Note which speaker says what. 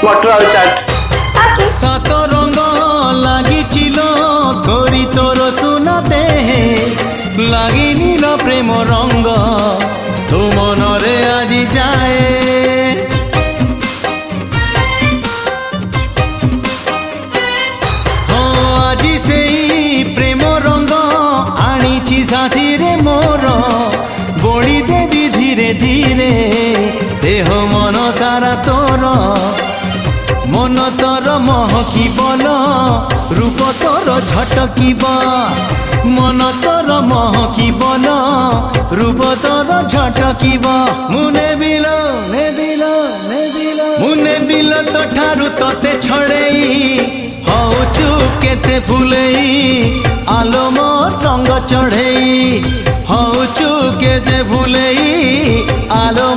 Speaker 1: মটর আলু চাট।
Speaker 2: সাত রঙ লাগিছিল করি তোর সুনা দেহে লাগি নীল প্রেম রঙ্গ তো মনরে আজি যায় আজি সেই প্রেম রঙ্গ আনিছি সাথীরে মোর বড়ি দেবি ধীরে ধীরে দেহ মন সারা তোর মন তোর মহকিবন রূপ তোর ঝটকিব মন তোর মহকিবন রূপ তোর ঝটকিব মুনে বিল মুনে বিল তো ঠারু তোতে ছড়েই হউচু কেতে ফুলেই আলো মোর রঙ্গ চढ़ेई হউচু কেতে ফুলেই আলো।